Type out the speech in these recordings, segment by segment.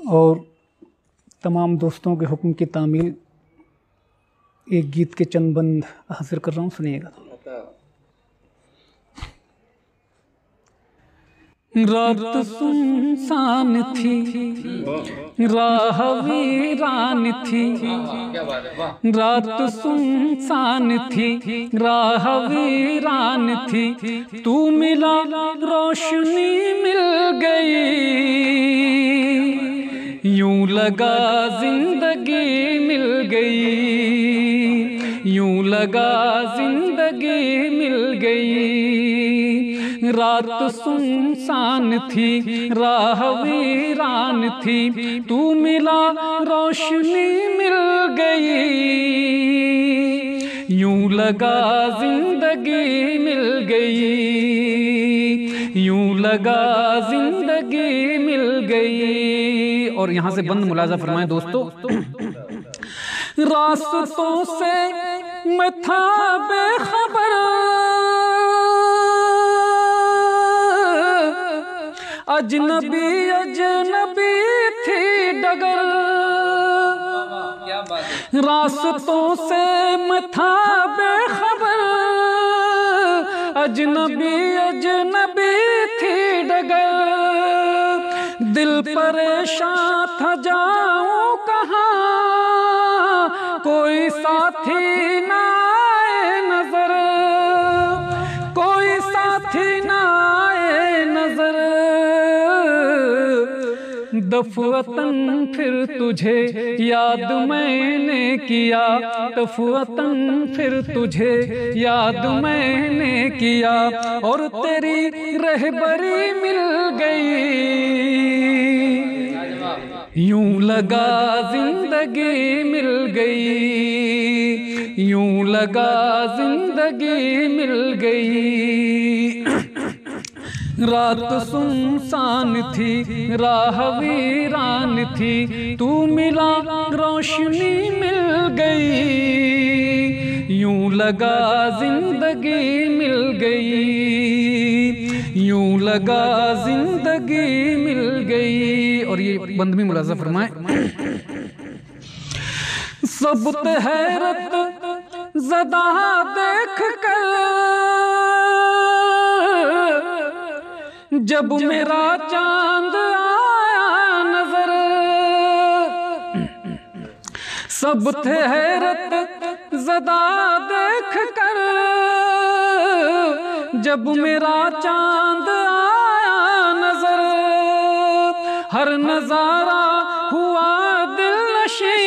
और तमाम दोस्तों के हुक्म की तामील एक गीत के चंद बंद हासिल कर रहा हूँ, सुनिएगा। रात सुनसान थी, राह वीरान थी, रात सुनसान थी, राह वीरान थी, तू मिला रोशनी मिल गई, यूं लगा जिंदगी मिल गई, यूं लगा जिंदगी मिल गई। रात सुनसान थी, राह वीरान थी, तू मिला रोशनी मिल गई, यूं लगा जिंदगी मिल गई, यूं लगा जिंदगी मिल गई। और यहाँ से बंद मुलाजा फरमाएं दोस्तों। रास्तों से मैं था बेखबर, अजनबी अजनबी थी डगर, रास्तों से मैं था बेखबर, अजनबी अजनबी थी डगर, दिल परेशान था जाऊं कहाँ, कोई साथी ना आए नजर, कोई साथी ना आए नजर, दफवतन फिर तुझे याद मैंने किया, दफवतन फिर तुझे याद मैंने किया, और तेरी रहबरी मिल गई, यूं लगा जिंदगी मिल गई, यूं लगा जिंदगी मिल गई। रात सुनसान थी, राह वीरान थी, तू मिला रोशनी मिल गई, यूं लगा जिंदगी मिल गई, यूं लगा जिंदगी मिल गई। और ये बंद में मुलाजा फरमाए। सब हैरत ज़दा देख कर जब मेरा चांद आया नजर, सब थे हैरत ज़दा देख कर जब मेरा चांद आया नजर, हर नजारा हुआ दिलनशी,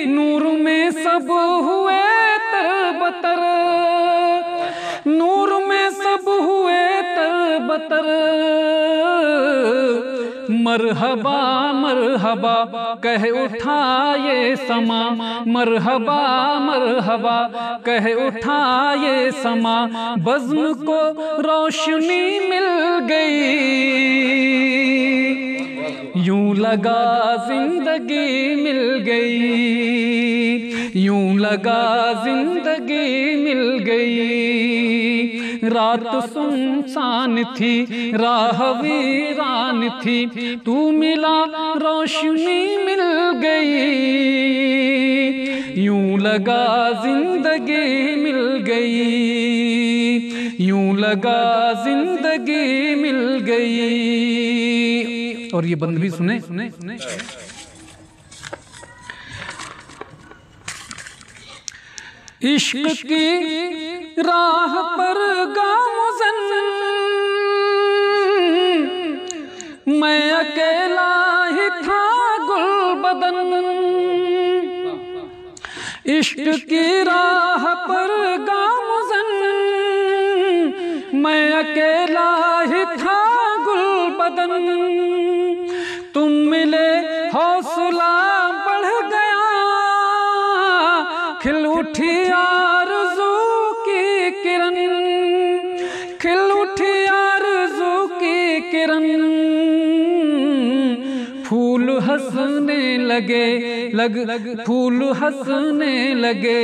नूर में सब हुए तरबतर, नूर में सब हुए तरबतर, मरहबा मरहबा कह उठा ये समा, मरहबा मरहबा कह उठा ये समा, बज़्म को रोशनी मिल गई, यूं लगा जिंदगी मिल गई, यूं लगा जिंदगी मिल गई। रात सुनसान थी, राह वीरान थी, तू मिला रोशनी मिल गई, यूं लगा जिंदगी मिल गई, यूं लगा जिंदगी मिल गई। और ये बंद भी सुने। इश्क की राह पर गामुज़न मैं अकेला ही था गुलबदन, इश्क की राह पर गामुज़न मैं अकेला ही था गुलबदन, तुम मिले हौसला बढ़ गया, खिल उठी आरज़ू की किरण, खिल उठी आरज़ू की किरण, फूल हंसने लगे फूल हंसने लगे,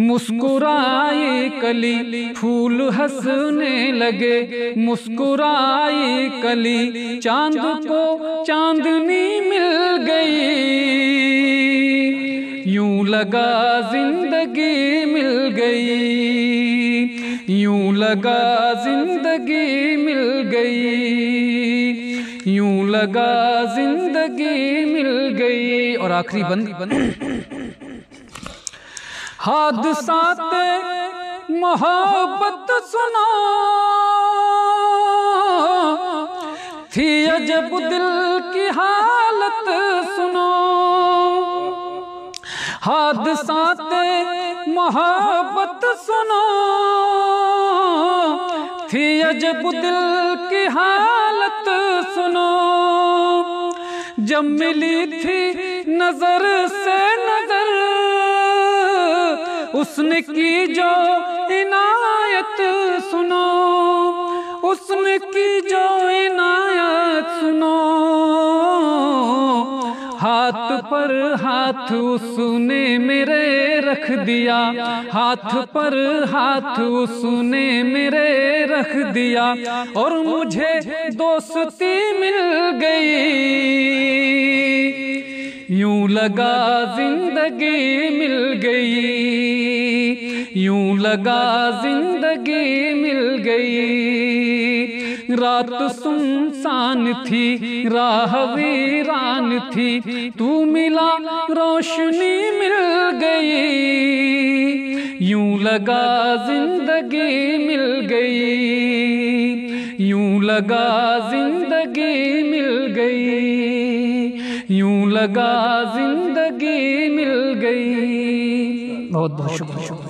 मुस्कुराई कली फूल हंसने लगे, मुस्कुराई कली चांद को चांदनी मिल गई। यूं लगा जिंदगी मिल गई, यूं लगा जिंदगी मिल गई, यूं लगा जिंदगी मिल गई। और आखिरी बंद हादसाते मोहब्बत सुनो, थी अजब दिल की हालत सुनो। हादसाते मोहब्बत सुनो, थी अजब दिल की हालत सुनो। जब मिली थी नजर से नजर, उसने की जो इनायत सुनो, उसने की जो इनायत सुनो। हाथ पर हाथ उसने मेरे रख दिया, हाथ पर हाथ उसने मेरे रख दिया। और मुझे दोस्ती मिल गई, यूं लगा जिंदगी मिल गई, यूं लगा जिंदगी मिल गई। रात सुनसान थी, राह वीरान थी, तू मिला रोशनी मिल गई। यूं लगा जिंदगी मिल गई, यूं लगा जिंदगी मिल गई, यूं लगा जिंदगी मिल गई। बहुत बहुत शुक्रिया।